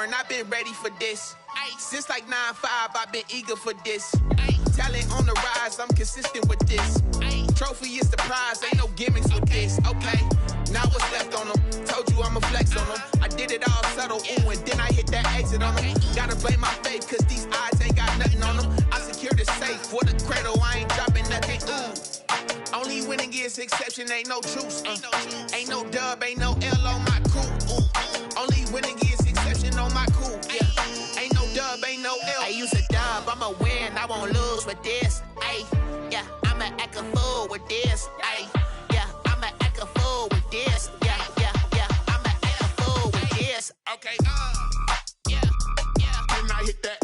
born, I've been ready for this. Since like 9-5, I've been eager for this. Talent on the rise, I'm consistent with this. Trophy is the prize, ain't no gimmicks with this. Okay, now what's left on them? Told you I'ma flex on them. I did it all subtle, ooh, and then I hit that exit on them. Gotta blame my faith, cause these eyes ain't got nothing on them. I secured the safe for the cradle, I ain't dropping nothing, ooh. Only winning is exception, ain't no truce. Ain't no dub, ain't no L on my crew. Ooh. Only winning is exception on my crew. Yeah. Ain't no dub, ain't no L. I use a dub, I'ma win, I won't lose with this. Ay, yeah, I'ma act a fool with this. Ay, yeah, I'ma act a fool with this. Yeah, yeah, yeah, I'ma act a fool with this. Okay, yeah, yeah. Can I hit that?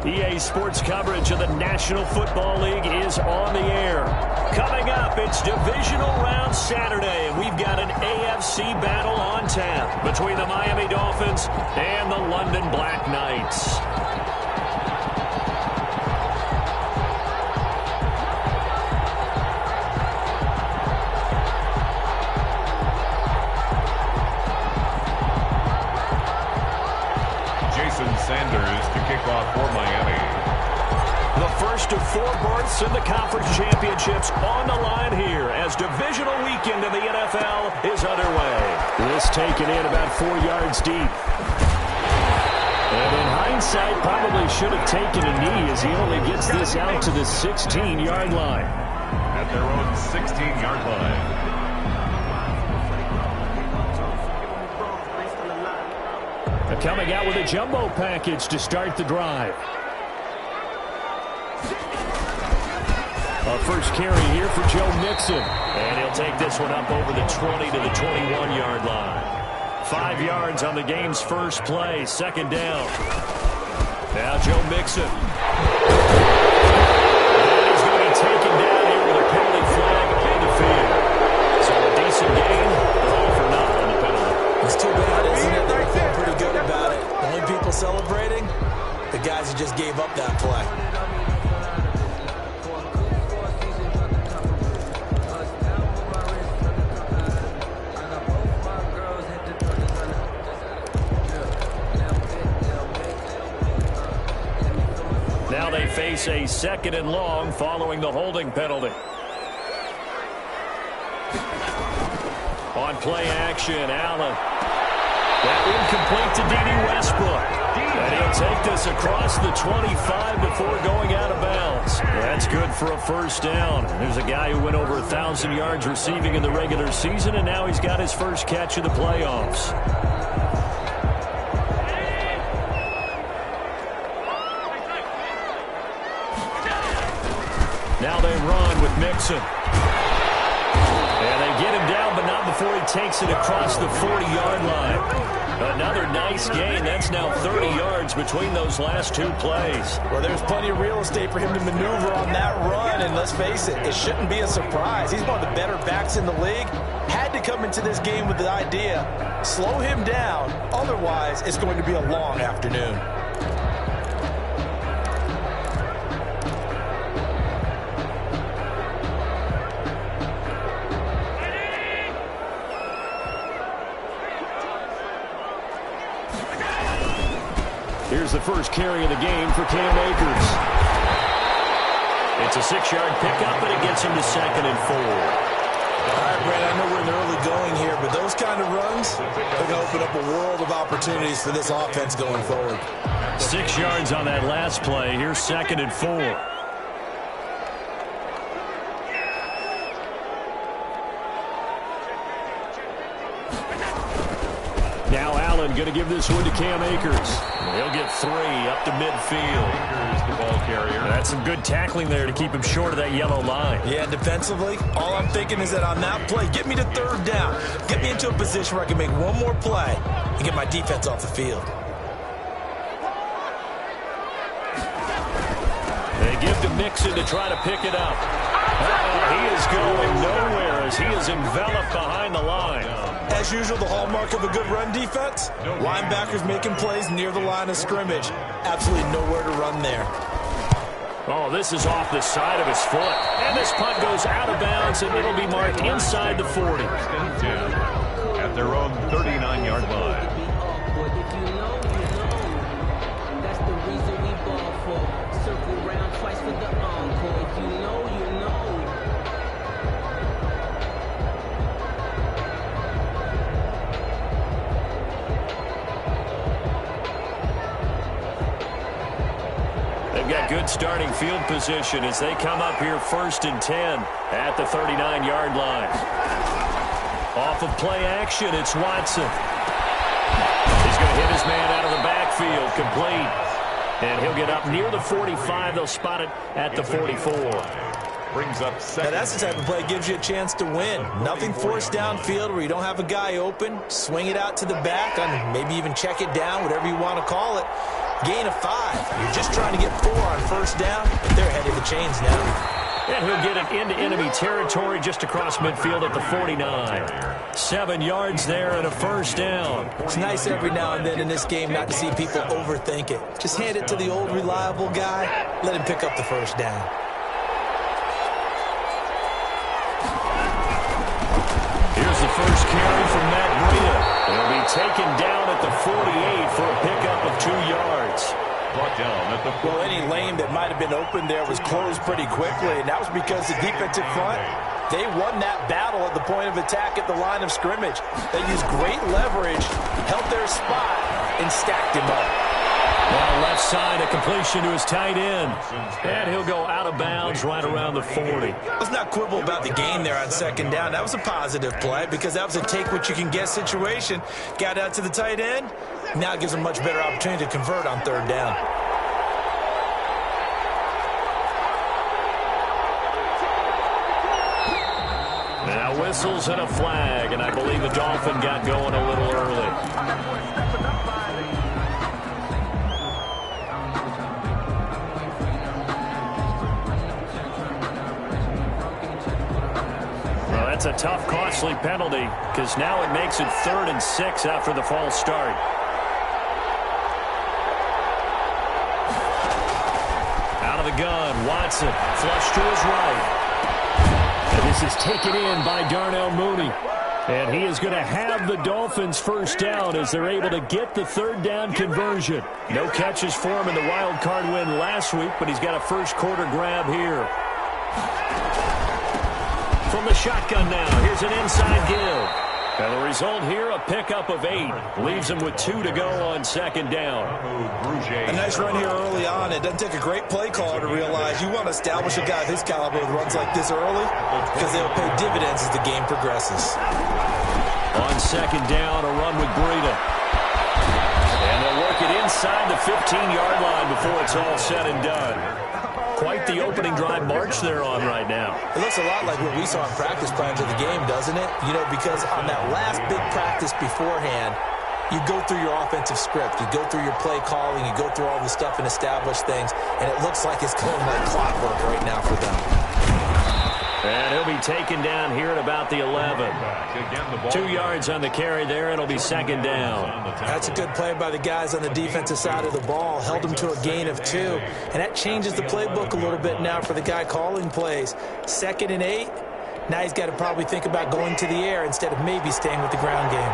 EA Sports coverage of the National Football League is on the air. Coming up, it's Divisional Round Saturday, and we've got an AFC battle on tap between the Miami Dolphins and the London Black Knights. Sanders to kick off for Miami. The first of 4 berths in the conference championships on the line here as divisional weekend in the NFL is underway. This taken in about 4 yards deep. And in hindsight, probably should have taken a knee as he only gets this out to the 16-yard line. At their own 16-yard line. Coming out with a jumbo package to start the drive. A first carry here for Joe Mixon. And he'll take this one up over the 20 to the 21-yard line. 5 yards on the game's first play, second down. Now Joe Mixon. And he's going to be taken down here with a penalty flag on the field. So a decent gain, but all for naught on the penalty. It's too bad, isn't it? They feel pretty good about it. The only people celebrating, the guys who just gave up that play. Now they face a 2nd and long following the holding penalty. On play action, Allen. That incomplete to D.D. Westbrook. And he'll take this across the 25 before going out of bounds. That's good for a first down. There's a guy who went over 1,000 yards receiving in the regular season, and now he's got his first catch of the playoffs. Now they run with Mixon. And they get him down, but not before he takes it across the 40-yard line. Another nice gain. That's now 30 yards between those last 2 plays. Well, there's plenty of real estate for him to maneuver on that run, and let's face it, it shouldn't be a surprise. He's one of the better backs in the league. Had to come into this game with the idea, slow him down, otherwise it's going to be a long afternoon. Here's the first carry of the game for Cam Akers. It's a 6-yard pickup, and it gets him to 2nd and 4. All right, Brad, I know we're in the early going here, but those kind of runs, they're going to open up a world of opportunities for this offense going forward. 6 yards on that last play. Here's 2nd and 4. Now Allen going to give this one to Cam Akers. He'll get 3 up to midfield. Akers, the ball carrier. That's some good tackling there to keep him short of that yellow line. Yeah, defensively, all I'm thinking is that on that play, get me to 3rd down. Get me into a position where I can make one more play and get my defense off the field. They give to Mixon to try to pick it up. He is going nowhere as he is enveloped behind the line. As usual, the hallmark of a good run defense, linebackers making plays near the line of scrimmage. Absolutely nowhere to run there. Oh, this is off the side of his foot. And this punt goes out of bounds, and it'll be marked inside the 40. At their own 39-yard line. That's the reason we ball for. Circle round twice for the encore. If you know, you know. They've got good starting field position as they come up here 1st and 10 at the 39-yard line. Off of play action, it's Watson. He's going to hit his man out of the backfield, complete. And he'll get up near the 45. They'll spot it at the 44. Brings up 2nd. Now that's the type of play that gives you a chance to win. Nothing forced downfield where you don't have a guy open. Swing it out to the back, and maybe even check it down, whatever you want to call it. Gain of 5. You're just trying to get 4 on first down, but they're ahead of the chains now. And he'll get it into enemy territory just across midfield at the 49. 7 yards there and a first down. It's nice every now and then in this game not to see people overthink it. Just hand it to the old reliable guy. Let him pick up the first down. Here's the first carry from Matt Breida. He'll be taken down at the 48 for a pickup of 2 yards. Brought down at the 40. Well, any lane that might have been open there was closed pretty quickly, and that was because the defensive front, they won that battle at the point of attack at the line of scrimmage. They used great leverage, held their spot, and stacked him up. Well, left side, a completion to his tight end. And he'll go out of bounds right around the 40. Let's not quibble about the gain there on second down. That was a positive play because that was a take-what-you-can-get situation. Got out to the tight end. Now it gives them much better opportunity to convert on third down. Now whistles and a flag, and I believe the Dolphin got going a little early. That's a tough, costly penalty because now it makes it 3rd and 6 after the false start. Out of the gun, Watson, flush to his right. And this is taken in by Darnell Mooney. And he is going to have the Dolphins first down as they're able to get the third down conversion. No catches for him in the wild card win last week, but he's got a first quarter grab here. From the shotgun now, here's an inside give. And the result here, a pickup of 8. Leaves him with 2 to go on second down. A nice run here early on. It doesn't take a great play caller to realize you want to establish a guy of his caliber with runs like this early because they'll pay dividends as the game progresses. On second down, a run with Breida. And they'll work it inside the 15-yard line before it's all said and done. Quite the opening drive march they're on right now. It looks a lot like what we saw in practice prior to the game, doesn't it? You know, because on that last big practice beforehand, you go through your offensive script, you go through your play calling, you go through all the stuff and establish things, and it looks like it's going like clockwork right now for them. And he'll be taken down here at about the 11. 2 yards on the carry there. It'll be second down. That's a good play by the guys on the defensive side of the ball. Held him to a gain of 2. And that changes the playbook a little bit now for the guy calling plays. 2nd and 8. Now he's got to probably think about going to the air instead of maybe staying with the ground game.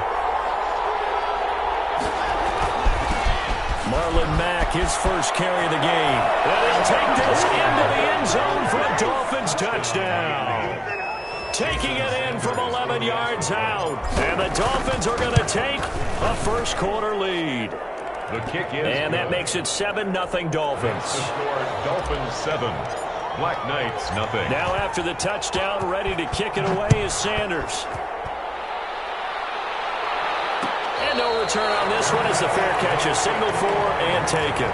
Marlon Mack, his first carry of the game. And he'll take this into the end zone for a Dolphins touchdown. Taking it in from 11 yards out. And the Dolphins are going to take a first quarter lead. The kick is and that makes it 7-0 Dolphins. The score, Dolphins 7, Black Knights 0. Now after the touchdown, ready to kick it away is Sanders. No return on this one as the fair catch is signaled for and taken.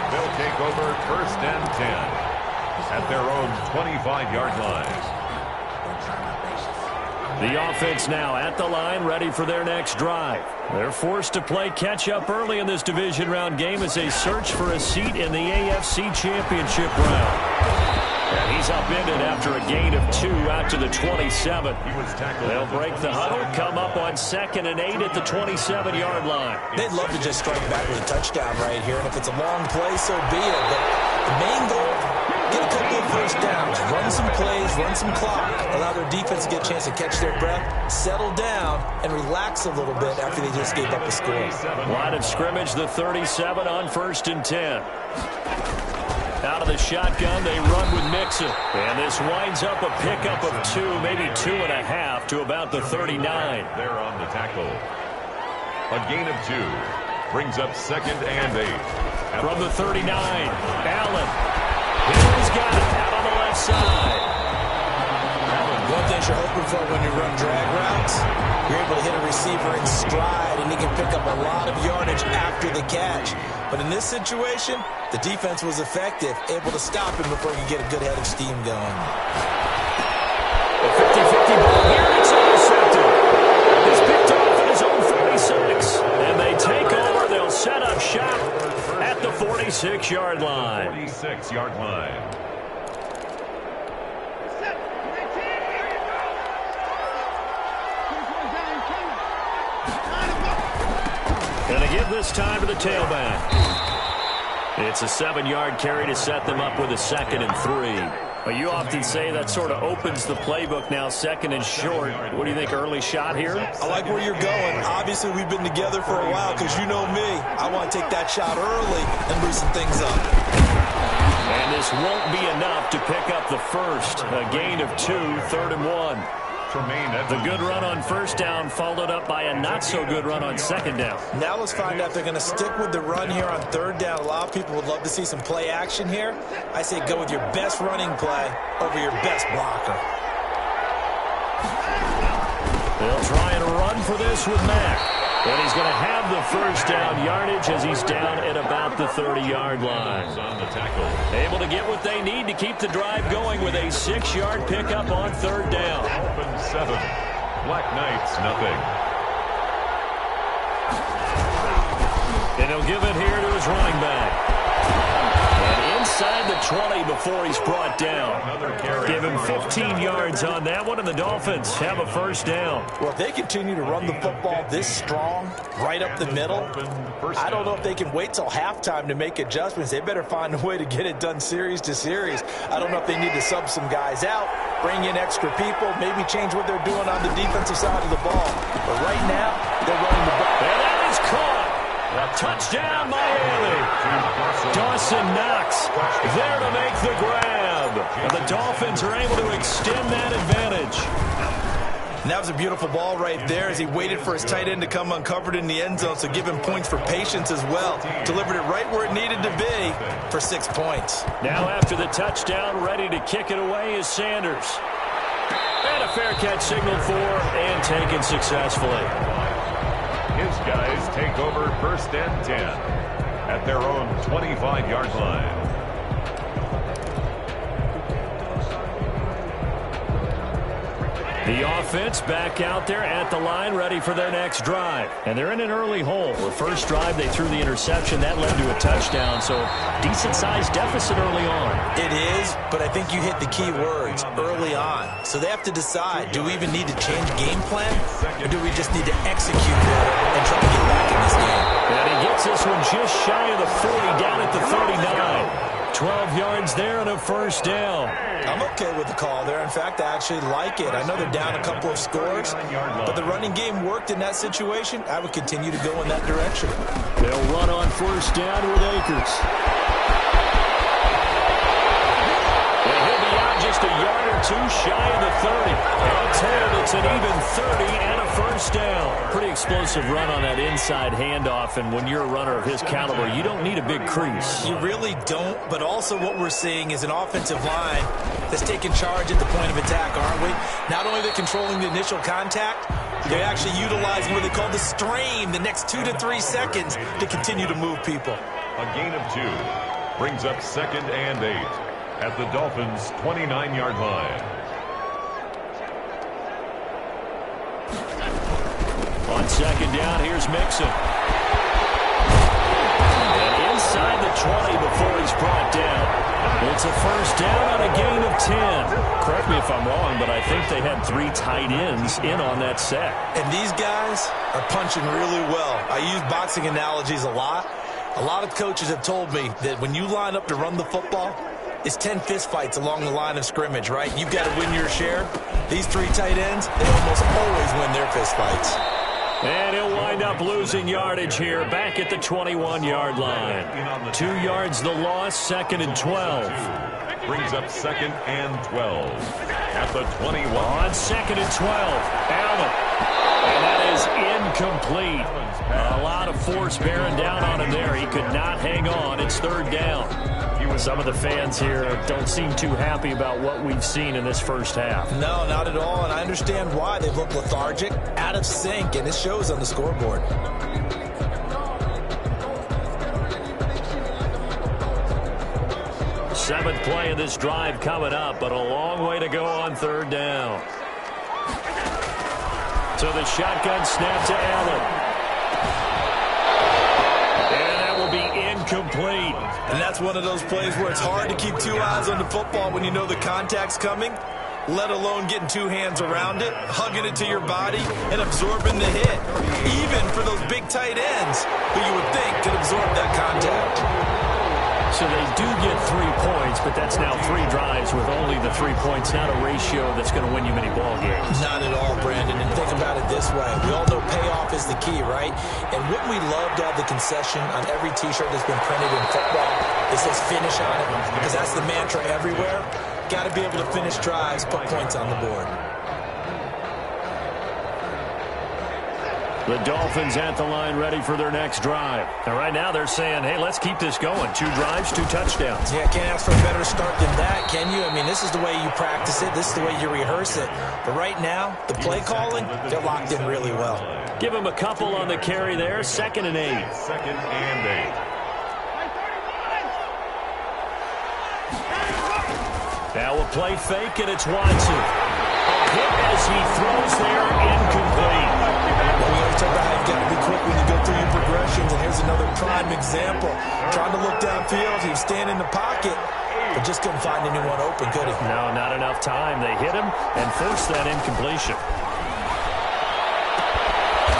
They'll take over 1st and 10 at their own 25-yard line. The offense now at the line, ready for their next drive. They're forced to play catch-up early in this division round game as they search for a seat in the AFC Championship round. And he's upended after a gain of 2 out to the 27. They'll break the huddle, come up on 2nd and 8 at the 27-yard line. They'd love to just strike back with a touchdown right here, and if it's a long play, so be it. But the main goal, get a couple of first downs, run some plays, run some clock, allow their defense to get a chance to catch their breath, settle down, and relax a little bit after they just gave up a score. Line of scrimmage, the 37 on 1st and 10. Out of the shotgun, they run with Mixon. And this winds up a pickup of 2, maybe 2.5 to about the 39. They're on the tackle. A gain of 2 brings up 2nd and 8. From the 39, Allen. He's got it out on the left side. One thing you're hoping for when you run drag routes, you're able to hit a receiver in stride, and he can pick up a lot of yardage after the catch. But in this situation, the defense was effective, able to stop him before he could get a good head of steam going. A 50-50 ball here. It's intercepted. It's picked off at his own 46. And they take over. They'll set up shop at 46-yard line. 46-yard line. Going to give this time to the tailback. It's a 7-yard carry to set them up with a 2nd and 3. Well, you often say that sort of opens the playbook now, 2nd and short. What do you think, early shot here? I like where you're going. Obviously, we've been together for a while because you know me. I want to take that shot early and loosen things up. And this won't be enough to pick up the first. A gain of 2, 3rd and 1. The good run on first down followed up by a not-so-good run on second down. Now let's find out if they're going to stick with the run here on 3rd down. A lot of people would love to see some play action here. I say go with your best running play over your best blocker. They'll try and run for this with Mack. And he's going to have the first down yardage as he's down at about the 30-yard line. On the tackle. Able to get what they need to keep the drive going with a 6-yard pickup on 3rd down. Open 7. Black Knights, nothing. And he'll give it here to his running back. And inside the 20 before he's brought down. Give him 15 yards on that one, and the Dolphins have a first down. Well, if they continue to run the football this strong, right up the middle, I don't know if they can wait till halftime to make adjustments. They better find a way to get it done series to series. I don't know if they need to sub some guys out, bring in extra people, maybe change what they're doing on the defensive side of the ball. But right now, they're running the ball. And that is caught. Touchdown, Miami. Dawson Knox there to make the grab. And the Dolphins are able to extend that advantage. And that was a beautiful ball right there as he waited for his tight end to come uncovered in the end zone, so give him points for patience as well. Delivered it right where it needed to be for 6 points. Now after the touchdown, ready to kick it away is Sanders. And a fair catch signaled for and taken successfully. His guys take over 1st and 10 at their own 25-yard line. The offense back out there at the line, ready for their next drive. And they're in an early hole. The first drive, they threw the interception. That led to a touchdown, so decent-sized deficit early on. It is, but I think you hit the key words, early on. So they have to decide, do we even need to change game plan, or do we just need to execute better and try to get back in this game? And he gets this one just shy of the 40, down at the 39. 12 yards there and a first down. I'm okay with the call there. In fact, I actually like it. I know they're down a couple of scores, but the running game worked in that situation. I would continue to go in that direction. They'll run on first down with Akers. And he'll be out just a yard or two shy of the 30. All told, it's an even 30 and a first down. Pretty explosive run on that inside handoff, and when you're a runner of his caliber, you don't need a big crease. You really don't, but also what we're seeing is an offensive line that's taking charge at the point of attack, aren't we? Not only are they controlling the initial contact, they're actually utilizing what they call the strain, the next 2 to 3 seconds to continue to move people. A gain of 2 brings up 2nd and 8 at the Dolphins' 29-yard line. On second down, here's Mixon. And inside the 20 before he's brought down. It's a first down on a gain of 10. Correct me if I'm wrong, but I think they had 3 tight ends in on that set. And these guys are punching really well. I use boxing analogies a lot. A lot of coaches have told me that when you line up to run the football, it's 10 fistfights along the line of scrimmage, right? You've got to win your share. These 3 tight ends, they almost always win their fistfights. And he'll wind up losing yardage here back at the 21-yard line. 2 yards the loss, 2nd and 12. Brings up 2nd and 12 at the 21. On 2nd and 12, Allen. And that is incomplete. A lot of force bearing down on him there. He could not hang on. It's 3rd down. Some of the fans here don't seem too happy about what we've seen in this first half. No, not at all, and I understand why. They've looked lethargic, out of sync, and it shows on the scoreboard. Seventh play of this drive coming up, but a long way to go on 3rd down. So the shotgun snap to Allen. And that will be incomplete. And that's one of those plays where it's hard to keep two eyes on the football when you know the contact's coming, let alone getting two hands around it, hugging it to your body, and absorbing the hit. Even for those big tight ends who you would think could absorb that contact. So they do get 3 points, but that's now 3 drives with only the 3 points. Not a ratio that's going to win you many ball games. Not at all, Brandon. And think about it this way. We all know payoff is the key, right? And wouldn't we love to have the concession on every T-shirt that's been printed in football that says finish on it? Because that's the mantra everywhere. Got to be able to finish drives, put points on the board. The Dolphins at the line ready for their next drive. And right now they're saying, hey, let's keep this going. 2 drives, 2 touchdowns. Yeah, can't ask for a better start than that, can you? I mean, this is the way you practice it. This is the way you rehearse it. But right now, the play calling, they're locked in really well. Give them a couple on the carry there. 2nd and 8. 2nd and 8. Now a play fake, and it's Watson. A hit as he throws there, incomplete. Well, we always talk about how you've got to be quick when you go through your progressions, and here's another prime example. Trying to look downfield, he was standing in the pocket, but just couldn't find anyone open, could he? No, not enough time. They hit him and forced that incompletion.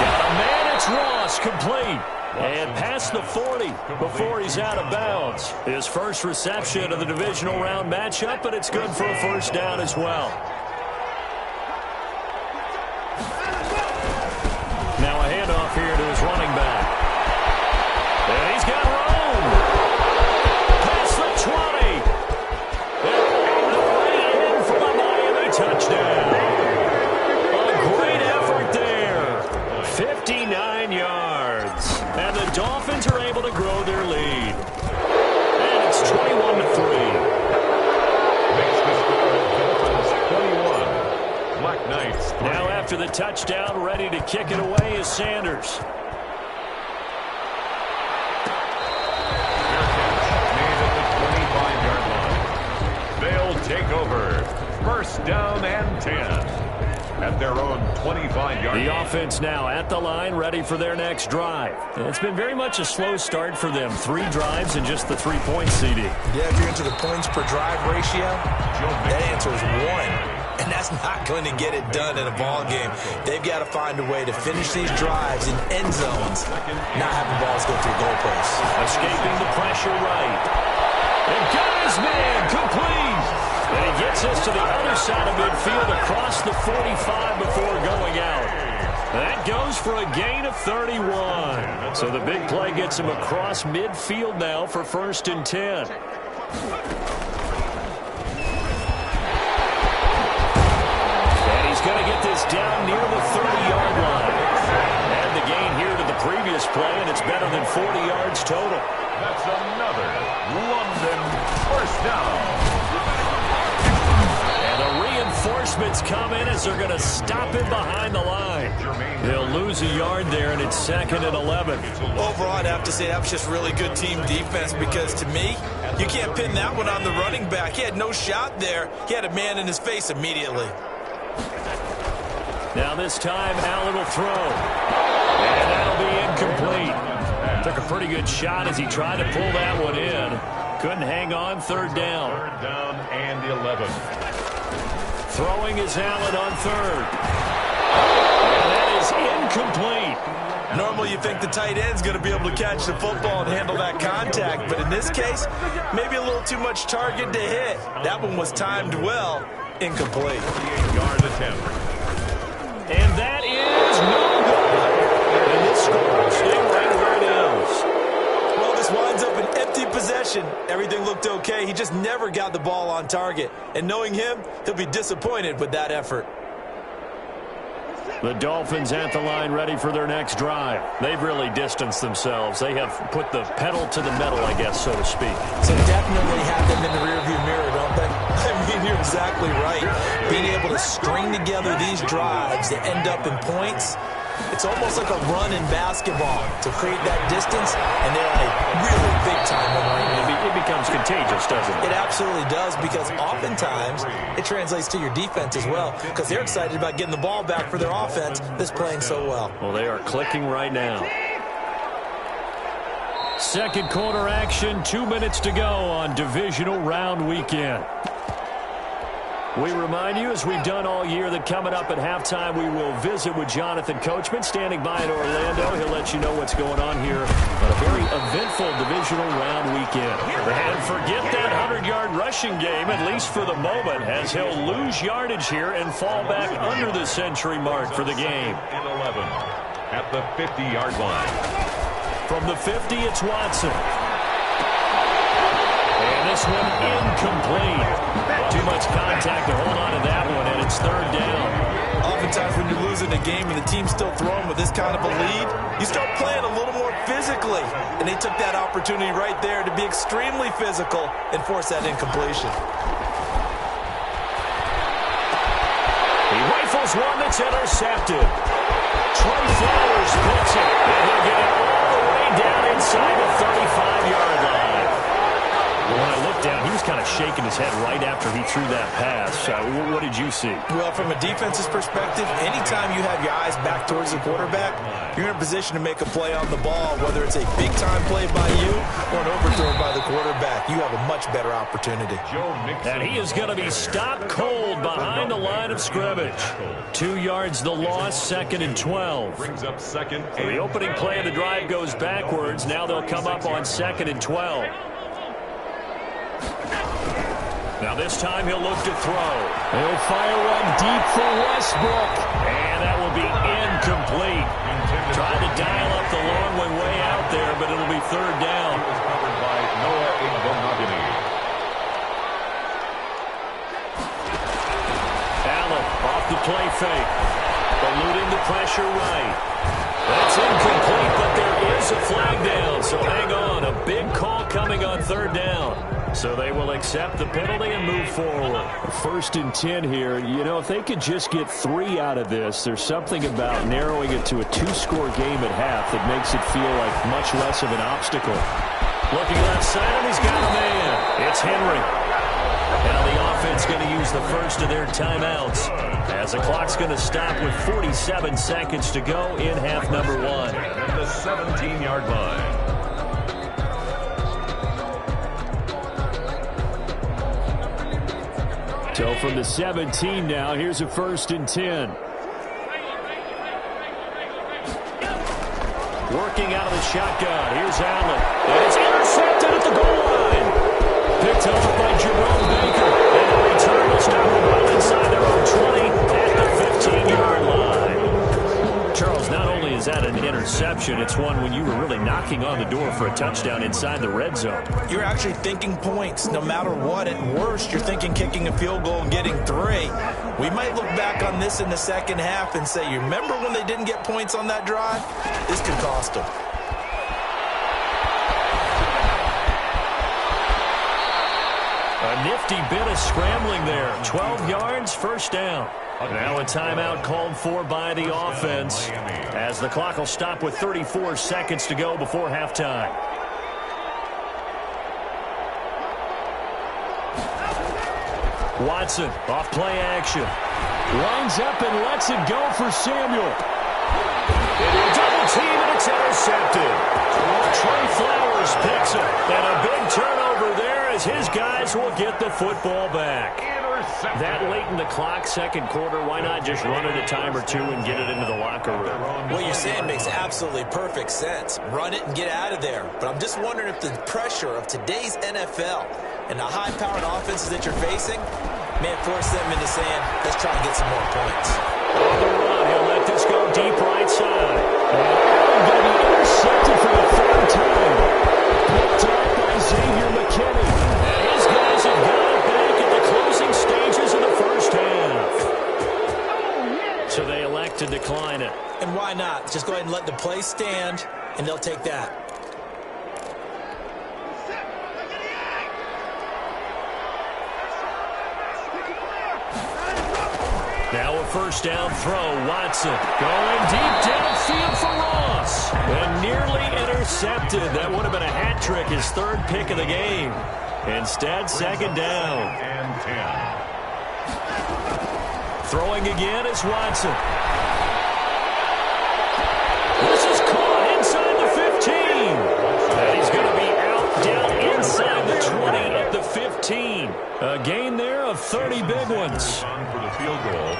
Got a man, it's Ross, complete. And past the 40 before he's out of bounds. His first reception of the divisional round matchup, but it's good for a first down as well. Now a handoff here to his running back. And he's got room. Past the 20. And the way in for the Miami touchdown. A great effort there. 59 yards. And the Dolphins are able to grow their lead. And it's 21-3. Makes the score Dolphins 21. Black Knights 3. Now after the touchdown, ready to kick it away is Sanders. Made at the 25-yard line. They'll take over. First down and 10. At their own 25-yard line. The offense now at the line, ready for their next drive. It's been very much a slow start for them. 3 drives and just the 3-point CD. Yeah, if you're into the points per drive ratio, that answer is 1. And that's not going to get it done in a ball game. They've got to find a way to finish these drives in end zones, not having balls go through goalposts. Escaping the pressure right. And got his man complete. And he gets us to the other side of midfield across the 45 before going out. That goes for a gain of 31. So the big play gets him across midfield now for 1st and 10. And he's going to get this down near the 30-yard line. And the gain here to the previous play, and it's better than 40 yards total. That's another London first down. And the reinforcements come in as they're going to stop him behind the line. They'll lose a yard there, and it's 2nd and 11. Overall, I'd have to say that was just really good team defense because, to me, you can't pin that one on the running back. He had no shot there. He had a man in his face immediately. Now this time, Allen will throw. And that'll be incomplete. Took a pretty good shot as he tried to pull that one in. Couldn't hang on. 3rd down. 3rd down and 11. Throwing is Allen on 3rd. And that is incomplete. Normally you think the tight end's going to be able to catch the football and handle that contact, but in this case, maybe a little too much target to hit. That one was timed well. Incomplete. 38-yard attempt. And that is no good. And this score will stay right where it is. Well, this winds up an empty possession. Everything looked okay. He just never got the ball on target. And knowing him, he'll be disappointed with that effort. The Dolphins at the line ready for their next drive. They've really distanced themselves. They have put the pedal to the metal, I guess, so to speak. So definitely have them in the rearview mirror, don't they? I mean, you're exactly right. Being able to string together these drives that end up in points, it's almost like a run in basketball to create that distance, and they're on a really big-time one right now. It becomes contagious, doesn't it? It absolutely does, because oftentimes it translates to your defense as well, because they're excited about getting the ball back for their offense that's playing so well. Well, they are clicking right now. Second quarter action, 2 minutes to go on divisional round weekend. We remind you, as we've done all year, that coming up at halftime, we will visit with Jonathan Coachman, standing by in Orlando. He'll let you know what's going on here on a very eventful divisional round weekend. And forget that 100-yard rushing game, at least for the moment, as he'll lose yardage here and fall back under the century mark for the game. And 11 at the 50-yard line. From the 50, it's Watson. And this one incomplete. Too much contact to hold on to that one, and it's third down. Oftentimes when you're losing a game and the team's still throwing with this kind of a lead, you start playing a little more physically. And they took that opportunity right there to be extremely physical and force that incompletion. He rifles one that's intercepted. Trey Flowers puts it, and he'll get it all the way down inside the 35-yard line. When I looked down, he was kind of shaking his head right after he threw that pass. What did you see? Well, from a defense's perspective, anytime you have your eyes back towards the quarterback, you're in a position to make a play on the ball, whether it's a big-time play by you or an overthrow by the quarterback. You have a much better opportunity. And he is going to be stopped cold behind the line of scrimmage. 2 yards the loss, second and 12. Brings up second. So the opening play of the drive goes backwards. Now they'll come up on second and 12. Now this time he'll look to throw. He'll fire one deep for Westbrook. And that will be incomplete. Trying to dial up the long one way out there, but it'll be third down. It was covered by Noah Igbinoghene. Allen off the play fake. Eluding the pressure right. That's incomplete, but there is a flag down, so hang on. A big call coming on third down. So they will accept the penalty and move forward. First and 10 here. You know, if they could just get 3 out of this, there's something about narrowing it to a 2-score game at half that makes it feel like much less of an obstacle. Looking left side, and he's got a man. It's Henry. Now the offense going to use the first of their timeouts as the clock's going to stop with 47 seconds to go in half number 1. And the 17-yard line. So from the 17 now, here's a first and 10. Working out of the shotgun. Here's Allen. And it's intercepted at the goal line. Picked up by Jerome Baker. And the return will stop them well inside their own 20 at the 15-yard line. Charles, not only is that an interception, it's one when you were really knocking on the door for a touchdown inside the red zone. You're actually thinking points. No matter what, at worst, you're thinking kicking a field goal and getting 3. We might look back on this in the second half and say, you remember when they didn't get points on that drive? This could cost them. A nifty bit of scrambling there. 12 yards, first down. Now a timeout called for by the offense as the clock will stop with 34 seconds to go before halftime. Watson off play action. Lines up and lets it go for Samuel. Double team and it's intercepted. Trey Flowers picks it. And a big turnover there as his guys will get the football back. That late in the clock, second quarter, why not just run it a time or two and get it into the locker room? What you're saying makes absolutely perfect sense. Run it and get out of there. But I'm just wondering if the pressure of today's NFL and the high-powered offenses that you're facing may force them into saying, let's try and get some more points. On the run, he'll let this go deep right side. And going to be intercepted for the third time. Picked up by Xavier McKinney. And his guys have got it back at the closing stages of the first half. So they elect to decline it. And why not? Just go ahead and let the play stand, and they'll take that. Now a first down throw. Watson going deep downfield for Ross. And nearly intercepted. That would have been a hat trick, his third pick of the game. Instead, second down. And 10. Throwing again is Watson. This is caught inside the 15. And he's going 15. A gain there of 30 big ones. For the field goal,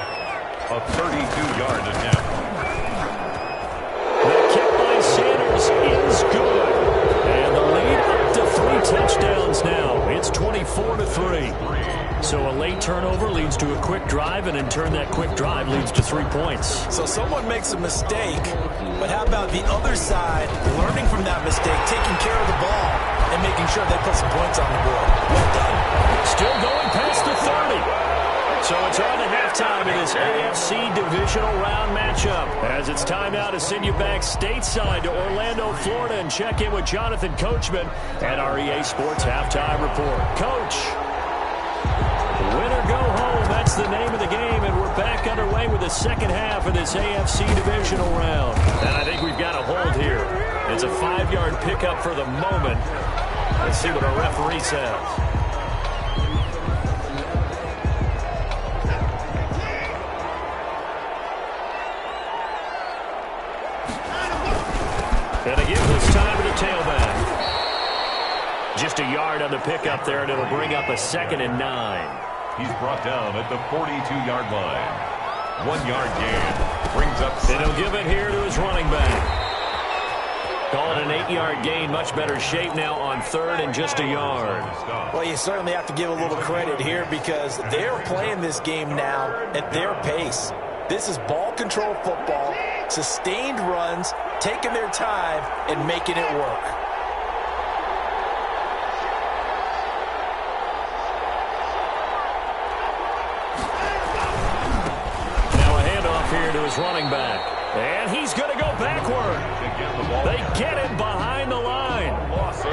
a 32-yard attempt. The kick by Sanders is good. And the lead up to 3 touchdowns now. It's 24-3. So a late turnover leads to a quick drive, and in turn that quick drive leads to 3 points. So someone makes a mistake, but how about the other side learning from that mistake, taking care of the ball, and making sure they put some points on the board? Well done. Still going past the 30. So it's on to halftime in this AFC divisional round matchup. As it's time now to send you back stateside to Orlando, Florida, and check in with Jonathan Coachman at our EA Sports Halftime Report. Coach, win or go home, that's the name of the game, and we're back underway with the second half of this AFC divisional round. And I think we've got a hold here. It's a 5-yard pickup for the moment. Let's see what our referee says. And again this time to the tailback. Just a yard on the pickup there, and it'll bring up a 2nd and 9. He's brought down at the 42-yard line. 1-yard gain. Brings up... And he'll give it here to his running back. Call it an 8-yard gain. Much better shape now on 3rd and just a yard. Well, you certainly have to give a little credit here because they're playing this game now at their pace. This is ball control football, sustained runs, taking their time, and making it work. Here to his running back. And he's going to go backward. They get him behind the line.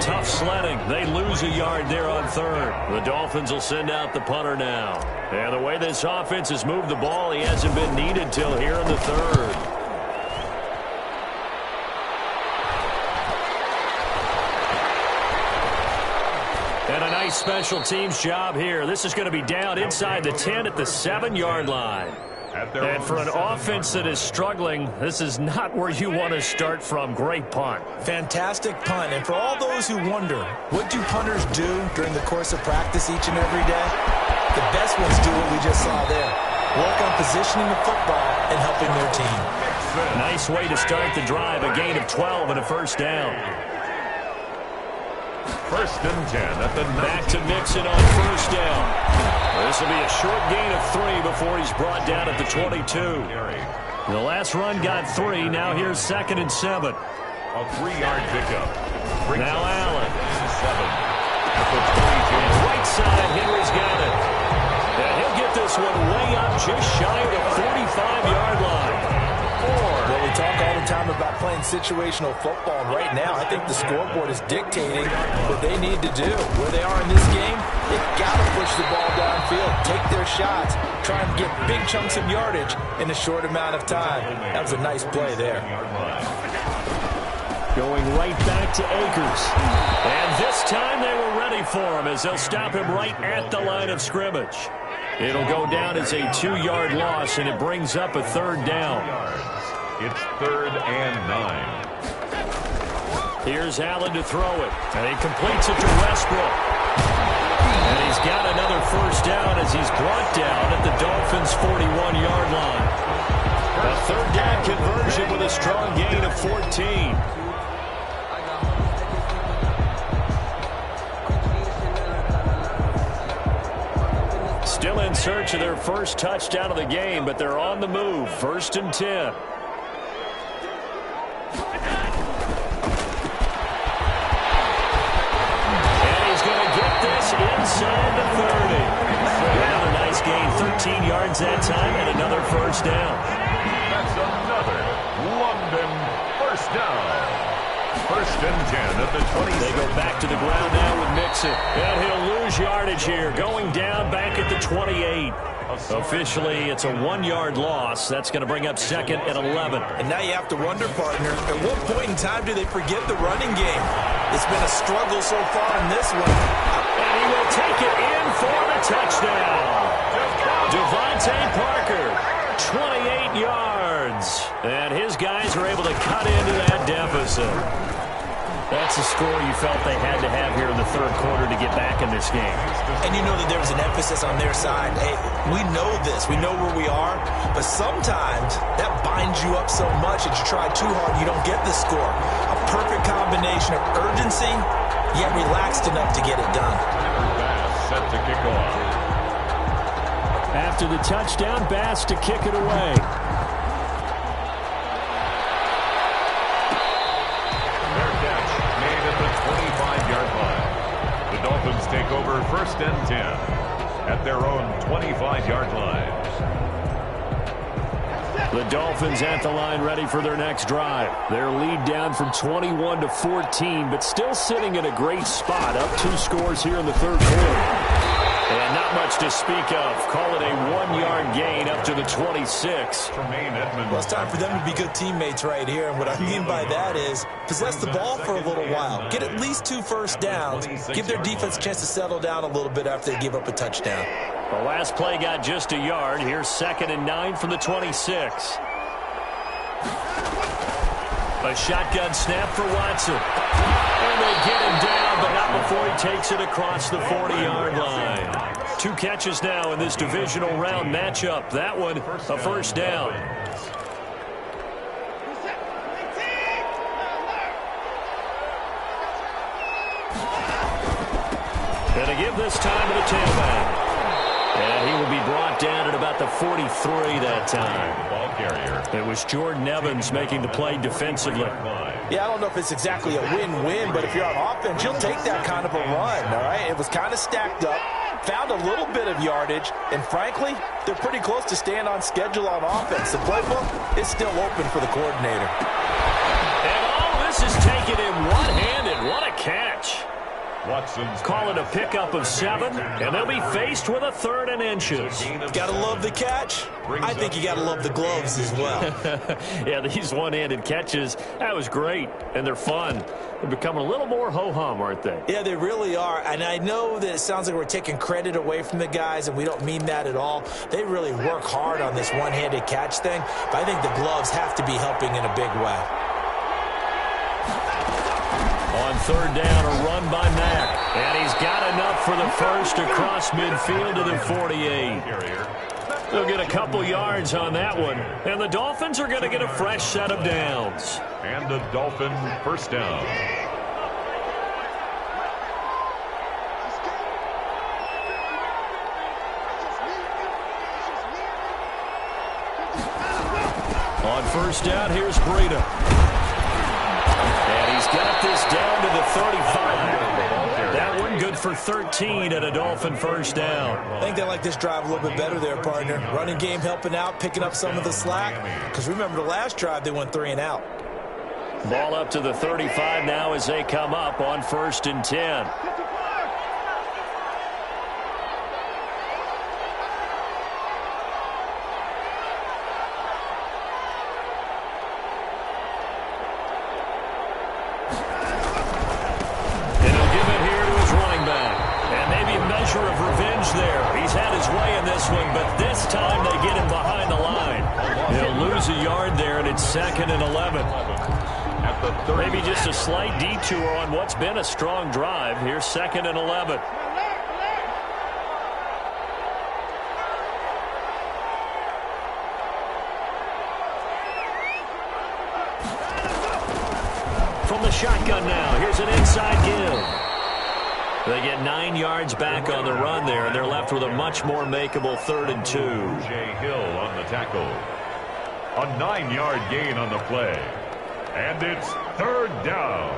Tough sledding. They lose a yard there on 3rd. The Dolphins will send out the punter now. And the way this offense has moved the ball, he hasn't been needed till here in the 3rd. And a nice special teams job here. This is going to be down inside the 10 at the 7-yard line. And for an offense that is struggling, this is not where you want to start from. Great punt. Fantastic punt. And for all those who wonder, what do punters do during the course of practice each and every day? The best ones do what we just saw there. Work on positioning the football and helping their team. Nice way to start the drive. A gain of 12 and a 1st down. 1st and 10 at the 19. Back to Mixon on 1st down. This will be a short gain of 3 before he's brought down at the 22. The last run got 3. Now here's 2nd and 7. A 3-yard pickup. Now Allen. 7 at the 22. Right side, Henry's got it. And he'll get this one way up just shy of the 45-yard line. Well, we talk all the time about playing situational football, and right now I think the scoreboard is dictating what they need to do. Where they are in this game, they've got to push the ball downfield, take their shots, try and get big chunks of yardage in a short amount of time. That was a nice play there. Going right back to Akers. And this time they were ready for him as they'll stop him right at the line of scrimmage. It'll go down as a 2-yard loss, and it brings up a 3rd down. It's 3rd and 9. Here's Allen to throw it. And he completes it to Westbrook. And he's got another 1st down as he's brought down at the Dolphins' 41-yard line. A 3rd down conversion with a strong gain of 14. Still in search of their first touchdown of the game, but they're on the move. 1st and 10. Inside the 30. Another nice gain. 13 yards that time and another 1st down. That's another London 1st down. 1st and 10 at the 20. They go back to the ground now with Mixon. And he'll lose yardage here. Going down back at the 28. Officially, it's a 1-yard loss. That's going to bring up 2nd and 11. And now you have to wonder, partner, at what point in time do they forget the running game? It's been a struggle so far in this one. And he will take it in for the touchdown. Devontae Parker, 28 yards. And his guys are able to cut into that deficit. That's a score you felt they had to have here in the third quarter to get back in this game. And you know that there was an emphasis on their side. Hey, we know this. We know where we are. But sometimes that binds you up so much that you try too hard, you don't get the score. A perfect combination of urgency, yet relaxed enough to get it done. Bass set to kick off. After the touchdown, Bass to kick it away. Dolphins take over 1st and 10 at their own 25-yard line. The Dolphins at the line ready for their next drive. Their lead down from 21 to 14, but still sitting in a great spot. Up 2 scores here in the third quarter. And not much to speak of. Call it a 1-yard gain up to the 26. Well, it's time for them to be good teammates right here. And what I mean by that is possess the ball for a little while. Get at least 2 first downs. Give their defense a chance to settle down a little bit after they give up a touchdown. The last play got just a yard. Here's 2nd and 9 from the 26. A shotgun snap for Watson. And they get him down, but not before he takes it across the 40-yard line. 2 catches now in this divisional round matchup. That one, a first down. And a give this time to the tailback. And he will be brought down at about the 43 that time. Ball carrier. It was Jordan Evans making the play defensively. Yeah, I don't know if it's exactly a win-win, but if you're on offense, you'll take that kind of a run, all right? It was kind of stacked up, found a little bit of yardage, and frankly, they're pretty close to staying on schedule on offense. The playbook is still open for the coordinator. And all this is taken in one-handed. What a catch. Watson's Call it a pickup of 7, and they'll be faced with a 3rd and inches. Gotta love the catch. I think you gotta love the gloves as well. Yeah, these one-handed catches, that was great, and they're fun. They're becoming a little more ho-hum, aren't they? Yeah, they really are, and I know that it sounds like we're taking credit away from the guys, and we don't mean that at all. They really work hard on this one-handed catch thing, but I think the gloves have to be helping in a big way. On 3rd down, a run by Mack. And he's got enough for the first across midfield to the 48. They'll get a couple yards on that one. And the Dolphins are going to get a fresh set of downs. And a Dolphin first down. On 1st down, here's Breida. And he's got this down to the 35. That one good for 13 at a Dolphin first down. I think they like this drive a little bit better there, partner. Running game helping out, picking up some of the slack. Because remember the last drive, they went 3 and out. Ball up to the 35 now as they come up on 1st and 10. Of revenge there. He's had his way in this one, but this time they get him behind the line. He'll lose a yard there, and it's 2nd and 11. Maybe just a slight detour on what's been a strong drive. Here's 2nd and 11. From the shotgun now, here's an inside give. They get 9 yards back on the run there, and they're left with a much more makeable 3rd and 2. Jay Hill on the tackle. A 9-yard gain on the play. And it's 3rd down.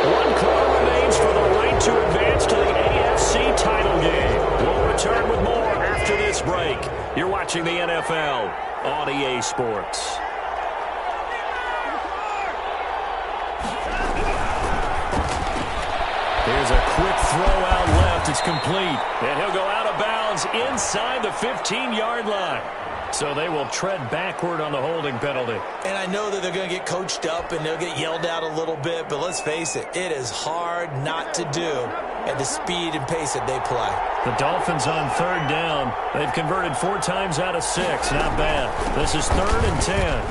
1 quarter remains for the right to advance to the AFC title game. We'll return with more after this break. You're watching the NFL on EA Sports. Here's a quick throw out left. It's complete. And he'll go out of bounds inside the 15-yard line. So they will tread backward on the holding penalty. And I know that they're going to get coached up and they'll get yelled at a little bit, but let's face it, it is hard not to do at the speed and pace that they play. The Dolphins on 3rd down. They've converted 4 times out of 6. Not bad. This is 3rd and 10.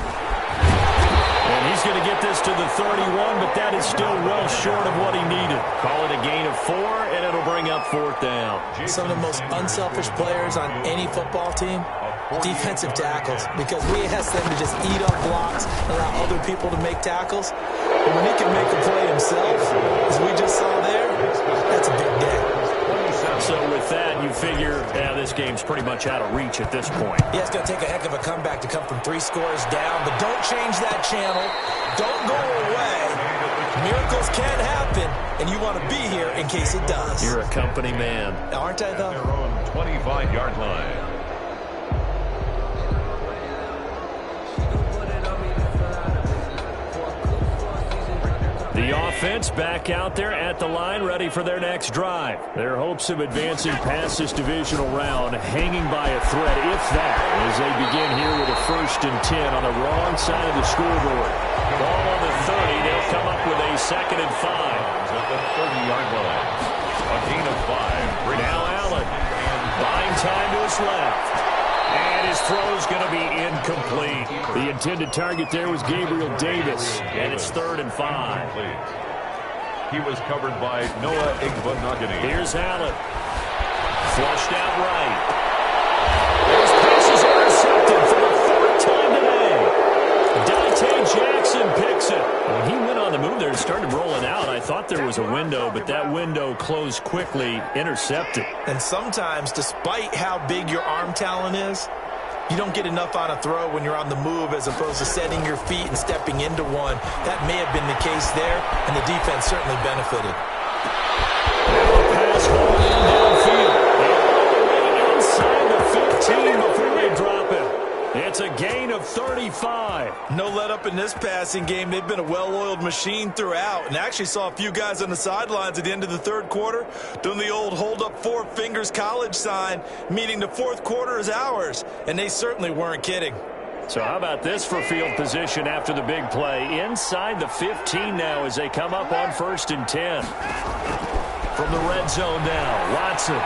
And he's going to get this to the 31, but that is still well short of what he needed. Call it a gain of 4, and it'll bring up 4th down. Some of the most unselfish players on any football team, defensive tackles, because we ask them to just eat up blocks and allow other people to make tackles. But when he can make a play himself, as we just saw there, that's a big day. So with that, you figure, this game's pretty much out of reach at this point. Yeah, it's going to take a heck of a comeback to come from 3 scores down, but don't change that channel. Don't go away. Miracles can happen, and you want to be here in case it does. You're a company man. Aren't I, though? Their own 25-yard line. The offense back out there at the line, ready for their next drive. Their hopes of advancing past this divisional round hanging by a thread, if that, as they begin here with a 1st and 10 on the wrong side of the scoreboard. Ball on the 30. They'll come up with a 2nd and 5. At the 30-yard line. A gain of 5. Now Allen buying time to his left. And his throw's going to be incomplete. The intended target there was Gabriel Davis, and it's 3rd and 5. He was covered by Noah Igbenogany. Here's Allen. Flushed out right. His pass is intercepted for the 3rd time today. Dante Jackson picks it. When he went on the move there and started rolling out, I thought there was a window, but that window closed quickly, intercepted. And sometimes, despite how big your arm talent is, you don't get enough on a throw when you're on the move as opposed to setting your feet and stepping into one. That may have been the case there, and the defense certainly benefited. Pass rolling downfield. Inside the 15 before they drop it. It's a gain of 35. No let up in this passing game. They've been a well-oiled machine throughout, and actually saw a few guys on the sidelines at the end of the 3rd quarter doing the old hold up 4 fingers college sign, meaning the 4th quarter is ours, and they certainly weren't kidding. So how about this for field position after the big play? Inside the 15 now as they come up on 1st and 10. From the red zone now, Watson.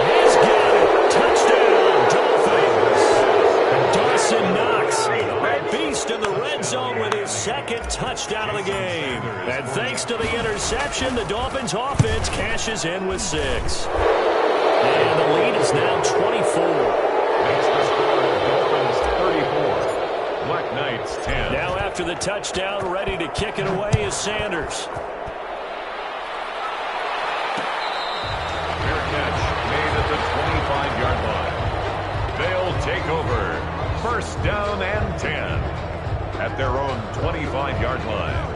He's got it. Touchdown, Dolphins. Dawson Knox, a beast in the red zone with his 2nd touchdown of the game. And thanks to the interception, the Dolphins offense cashes in with 6. And the lead is now 24. Makes the score Dolphins 34. Black Knights 10. Now after the touchdown, ready to kick it away is Sanders. Fair catch made at the 25-yard line. They'll take over. 1st down and 10 at their own 25-yard line.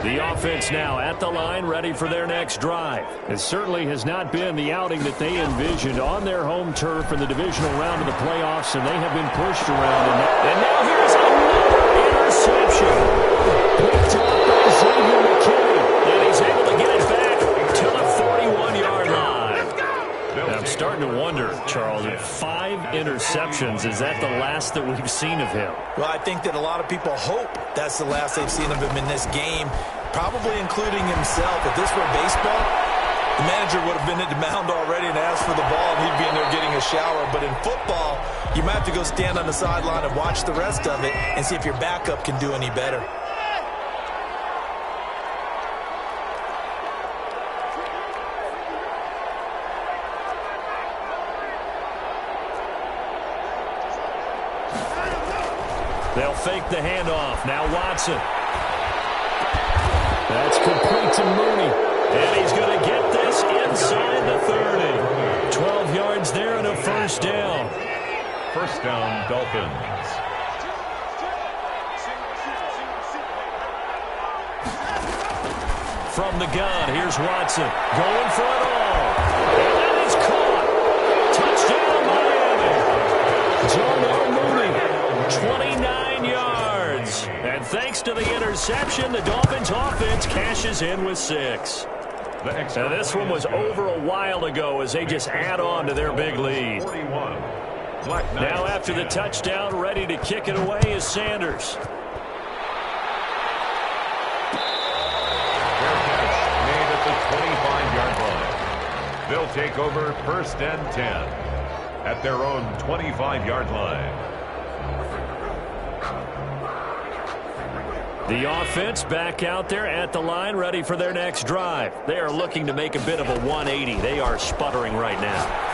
The offense now at the line, ready for their next drive. It certainly has not been the outing that they envisioned on their home turf in the divisional round of the playoffs, and they have been pushed around. And now here's another interception. Picked up by Xavier McKinney, and he's able to get it back to the 41-yard line. And I'm starting to wonder, Charles, if 5 interceptions, is that the last that we've seen of him? Well, I think that a lot of people hope that's the last they've seen of him in this game, probably including himself. If this were baseball, the manager would have been at the mound already and asked for the ball, and he'd be in there getting a shower. But in football, you might have to go stand on the sideline and watch the rest of it and see if your backup can do any better. They'll fake the handoff. Now Watson. That's complete to Mooney. And he's going to get this inside the 30. 12 yards there and a 1st down. 1st down, Dolphins. From the gun, here's Watson. Going for it all. And that is caught. Touchdown, Miami. Jonah Mooney. 29 yards. And thanks to the interception, the Dolphins offense cashes in with 6. Now this one was over a while ago as they just add on to their big lead. 41. Now after the touchdown, ready to kick it away is Sanders. They'll take over 1st and 10 at their own 25-yard line. The offense back out there at the line, ready for their next drive. They are looking to make a bit of a 180. They are sputtering right now.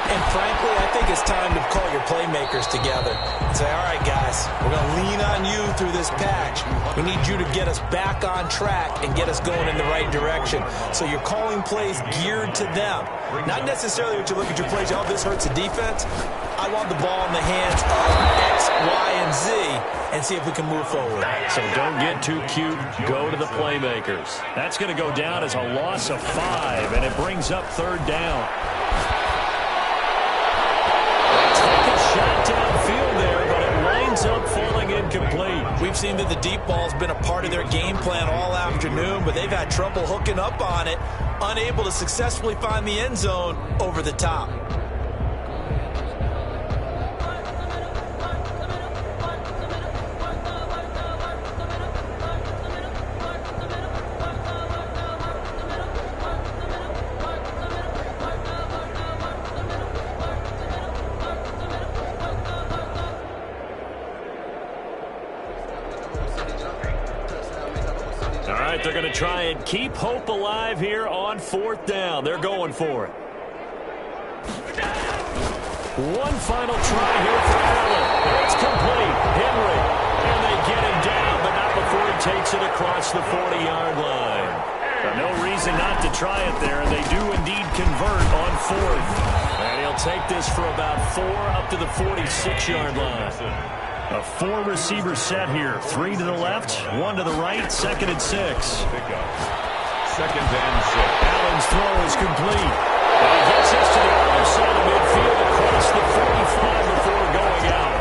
And frankly, I think it's time to call your playmakers together and say, all right, guys, we're going to lean on you through this patch. We need you to get us back on track and get us going in the right direction. So you're calling plays geared to them. Not necessarily what you look at your plays, oh, this hurts the defense. I want the ball in the hands of X, Y, and Z and see if we can move forward. So don't get too cute. Go to the playmakers. That's going to go down as a loss of 5, and it brings up 3rd down. Shot downfield there, but it winds up falling incomplete. We've seen that the deep ball's been a part of their game plan all afternoon, but they've had trouble hooking up on it, unable to successfully find the end zone over the top. They're going to try and keep hope alive here on 4th down. They're going for it. One final try here for Allen. It's complete. Henry. And they get him down, but not before he takes it across the 40-yard line. But no reason not to try it there, and they do indeed convert on 4th. And he'll take this for about 4 up to the 46-yard line. A 4-receiver set here. 3 to the left, 1 to the right, 2nd and 6. 2nd and 6. Allen's throw is complete. And he gets this to the other side of midfield across the 45 before going out.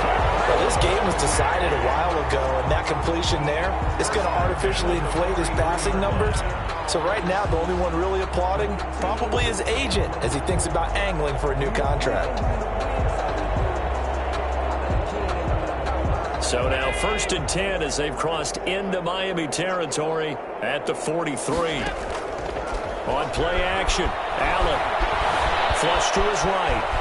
Well, this game was decided a while ago, and that completion there is going to artificially inflate his passing numbers. So right now, the only one really applauding probably his agent as he thinks about angling for a new contract. So now 1st and 10 as they've crossed into Miami territory at the 43. On play action, Allen. Flush to his right.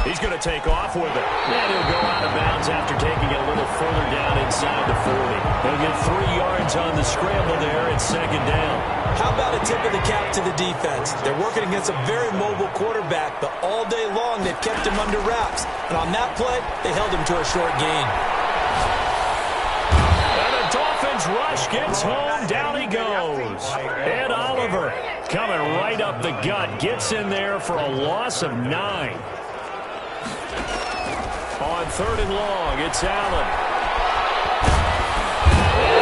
He's going to take off with it. And he'll go out of bounds after taking it a little further down inside the 40. He'll get 3 yards on the scramble there at 2nd down. How about a tip of the cap to the defense? They're working against a very mobile quarterback, but all day long they've kept him under wraps. And on that play, they held him to a short gain. And the Dolphins rush gets home. Down he goes. Ed Oliver coming right up the gut. Gets in there for a loss of 9. On 3rd and long, it's Allen.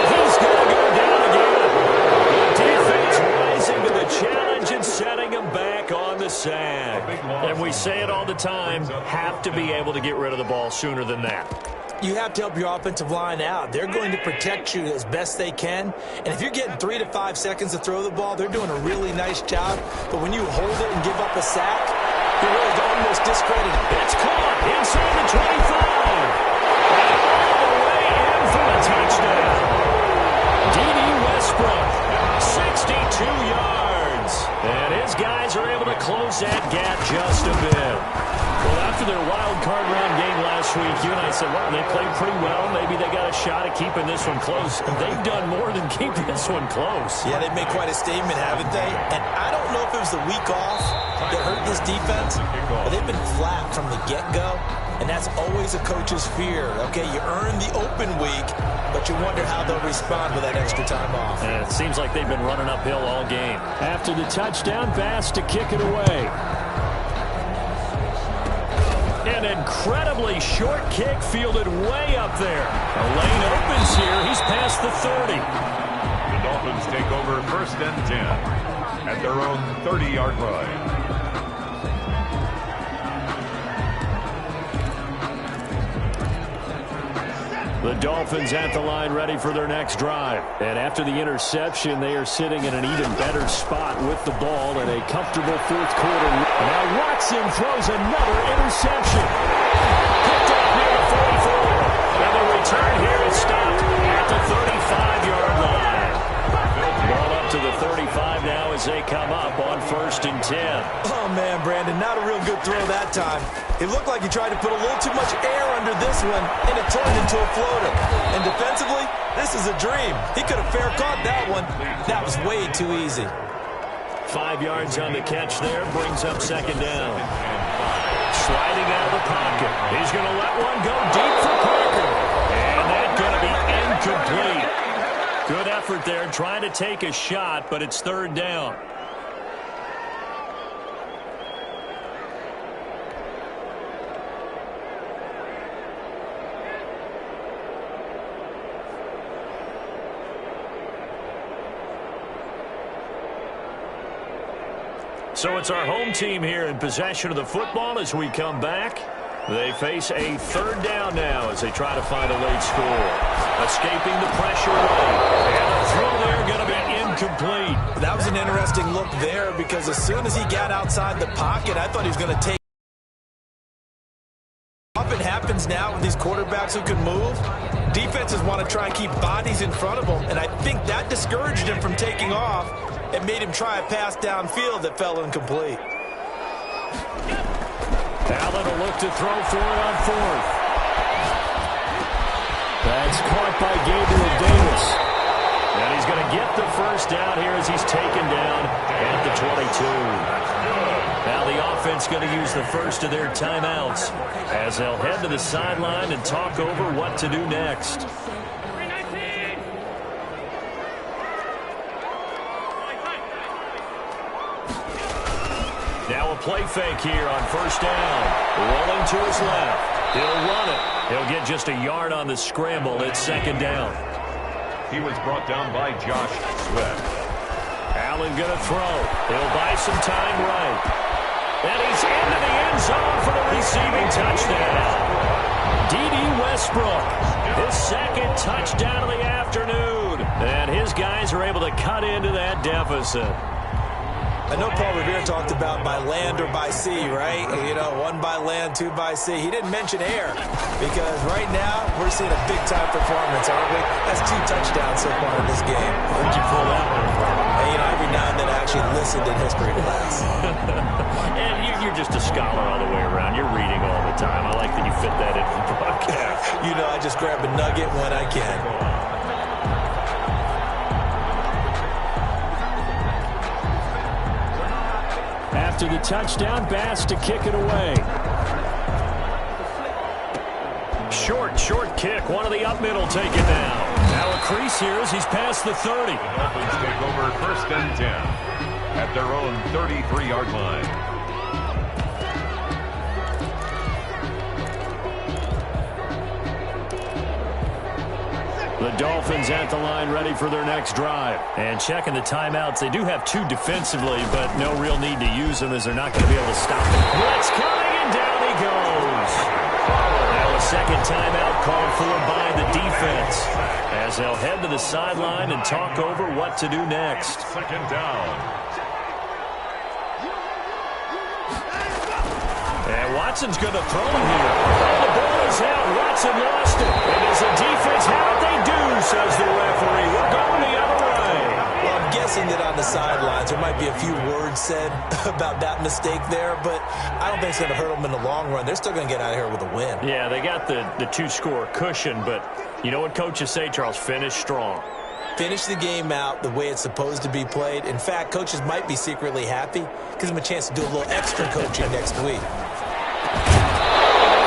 He's going to go down again. The defense rising to the challenge and setting him back on the sack. And we say it all the time, have to be able to get rid of the ball sooner than that. You have to help your offensive line out. They're going to protect you as best they can. And if you're getting 3 to 5 seconds to throw the ball, they're doing a really nice job. But when you hold it and give up a sack, you're really almost discredited. It's caught inside the 25. And all the way in for a touchdown. D.D. Westbrook, 62 yards. And his guys are able to close that gap just a bit. Well, after their wild card round game last week, you and I said, well, they played pretty well. Maybe they got a shot at keeping this one close. They've done more than keep this one close. Yeah, they've made quite a statement, haven't they? And I don't know if it was the week off that hurt this defense, but they've been flat from the get-go, and that's always a coach's fear. Okay, you earn the open week, but you wonder how they'll respond with that extra time off. And it seems like they've been running uphill all game. After the touchdown, Bass to kick it away. An incredibly short kick fielded way up there. A lane opens here. He's past the 30. The Dolphins take over 1st and 10 at their own 30-yard line. The Dolphins at the line ready for their next drive. And after the interception, they are sitting in an even better spot with the ball in a comfortable 4th quarter. Now Watson throws another interception. Picked up near the 44. And the return here is stopped at the 35-yard line. Ball up to the 35 now as they come up on 1st and 10. Oh, man, Brandon, not a real good throw that time. It looked like he tried to put a little too much air under this one, and it turned into a floater. And defensively, this is a dream. He could have fair caught that one. That was way too easy. 5 yards on the catch there, brings up 2nd down. Sliding out of the pocket. He's going to let one go deep for Parker. And that's going to be incomplete. Good effort there, trying to take a shot, but it's 3rd down. So it's our home team here in possession of the football as we come back. They face a 3rd down now as they try to find a late score. Escaping the pressure late. And the throw there going to be incomplete. That was an interesting look there because as soon as he got outside the pocket, I thought he was going to take. Often happens now with these quarterbacks who can move. Defenses want to try and keep bodies in front of them, and I think that discouraged him from taking off. It made him try a pass downfield that fell incomplete. Allen will look to throw for it on 4th. That's caught by Gabriel Davis. And he's going to get the 1st down here as he's taken down at the 22. Now the offense going to use the first of their timeouts as they'll head to the sideline and talk over what to do next. Now a play fake here on 1st down. Rolling to his left. He'll run it. He'll get just a yard on the scramble. It's 2nd down. He was brought down by Josh Sweat. Allen going to throw. He'll buy some time right. And he's into the end zone for the receiving touchdown. D.D. Westbrook, his 2nd touchdown of the afternoon. And his guys are able to cut into that deficit. I know Paul Revere talked about by land or by sea, right? You know, 1 by land, 2 by sea. He didn't mention air because right now we're seeing a big-time performance, aren't we? That's 2 touchdowns so far in this game. Where'd you pull that one from? And, you know, every now and then I actually listened in history class. And you're just a scholar all the way around. You're reading all the time. I like that you fit that into the broadcast. You know, I just grab a nugget when I can. After the touchdown, Bass to kick it away. Short kick. One of the up middle taken down. Now a crease here as he's past the 30. The Dolphins take over 1st and 10 at their own 33-yard line. The Dolphins at the line ready for their next drive. And checking the timeouts. They do have 2 defensively, but no real need to use them as they're not going to be able to stop it. Blitz coming, and down he goes. Now a 2nd timeout called for by the defense as they'll head to the sideline and talk over what to do next. 2nd down. And Watson's going to throw it here. Oh, the ball is out. Watson lost it. And as the defense, how'd they do, says the referee. We're going the other way. Well, I'm guessing that on the sidelines there might be a few words said about that mistake there, but I don't think it's going to hurt them in the long run. They're still going to get out of here with a win. Yeah, they got the 2-score cushion, but you know what coaches say, Charles? Finish strong. Finish the game out the way it's supposed to be played. In fact, coaches might be secretly happy. Gives them a chance to do a little extra coaching next week.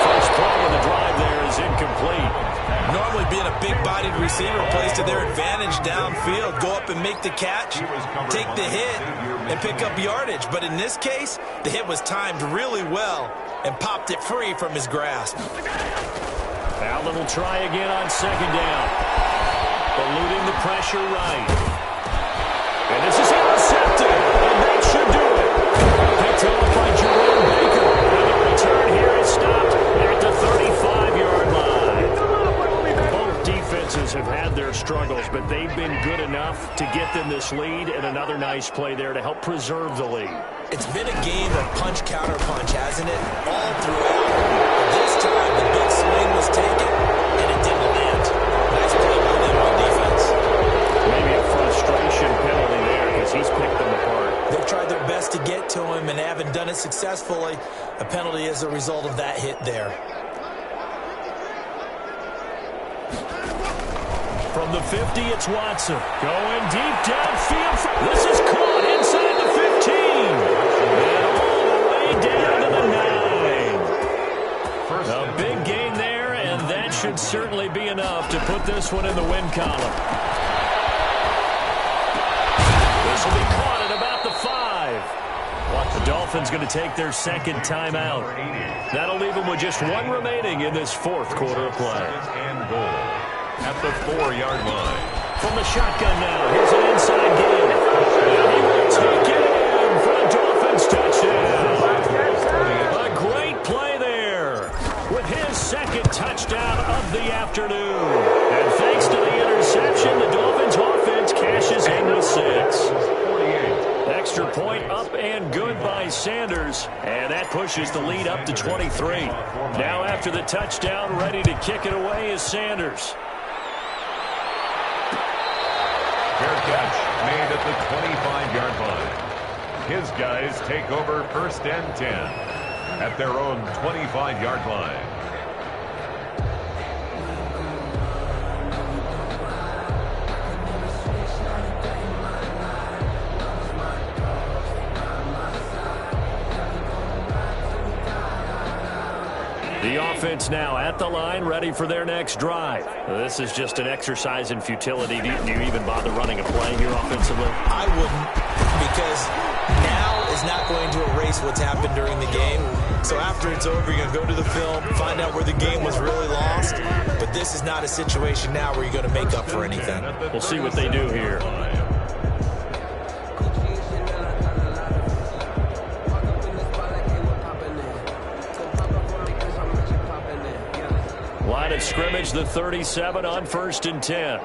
First play of the drive there is incomplete. Normally being a big-bodied receiver plays to their advantage downfield. Go up and make the catch, take the hit, and pick up yardage. But in this case, the hit was timed really well and popped it free from his grasp. Allen will try again on 2nd down. Eluding the pressure right. And this is intercepted. And that should do it. Picked off by Jerome Baker. And the return here is stopped at the 35-yard line. Both defenses have had their struggles, but they've been good enough to get them this lead, and another nice play there to help preserve the lead. It's been a game of punch-counter-punch, hasn't it? All throughout. This time, the big swing was taken, and it didn't land. Nice play by them on defense. Maybe a frustration penalty there because he's picked them apart. They've tried their best to get to him and haven't done it successfully. A penalty as a result of that hit there. From the 50, it's Watson. Going deep downfield. This is caught inside the 15. And all the way down to the 9. A big gain there, and that should certainly be enough to put this one in the win column. This will be caught at about the 5. The Dolphins going to take their second timeout. That'll leave them with just one remaining in this fourth quarter of play. And goal at the 4-yard line. From the shotgun now, here's an inside gain. And he will take it in for a Dolphins touchdown. A great play there with his second touchdown of the afternoon. And thanks to the interception, the Dolphins offense cashes in with 6. Extra point up and good by Sanders. And that pushes the lead up to 23. Now after the touchdown, ready to kick it away is Sanders. Fair catch made at the 25-yard line. His guys take over 1st and 10 at their own 25-yard line. The offense now at the line, ready for their next drive. This is just an exercise in futility. Do you even bother running a play here offensively? I wouldn't, because now is not going to erase what's happened during the game. So after it's over, you're going to go to the film, find out where the game was really lost. But this is not a situation now where you're going to make up for anything. We'll see what they do here. Line of scrimmage, the 37 on 1st and 10.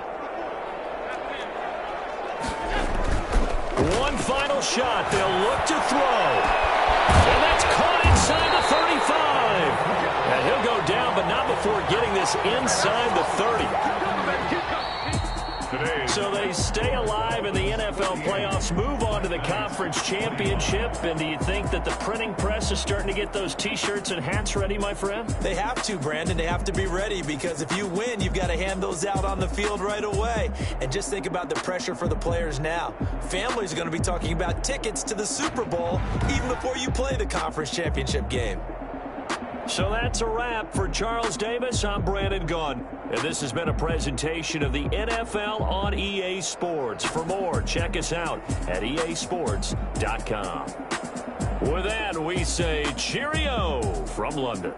One final shot. They'll look to throw. And that's caught inside the 35. And he'll go down, but not before getting this inside the 30. So they stay alive in the NFL playoffs, move on to the conference championship. And do you think that the printing press is starting to get those T-shirts and hats ready, my friend? They have to, Brandon. They have to be ready, because if you win, you've got to hand those out on the field right away. And just think about the pressure for the players now. Families are going to be talking about tickets to the Super Bowl even before you play the conference championship game. So that's a wrap for Charles Davis. I'm Brandon Gunn. And this has been a presentation of the NFL on EA Sports. For more, check us out at easports.com. With that, we say cheerio from London.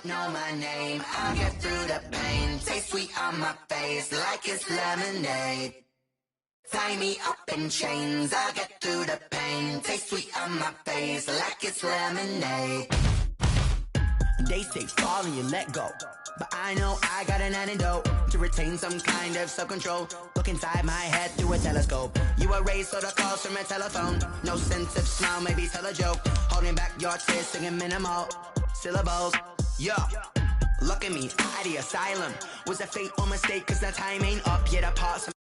know my name. I'll get through the pain. Taste sweet on my face like it's lemonade. Tie me up in chains. I'll get through the pain. Taste sweet on my face like it's lemonade. They say fall and you let go, but I know I got an antidote to retain some kind of self-control. Look inside my head through a telescope. You erase all the calls from a telephone. No sense of smile, maybe tell a joke. Holding back your tears, singing minimal syllables. Yo, look at me, at the asylum. Was a fate or mistake, cause the time ain't up yet. Apart.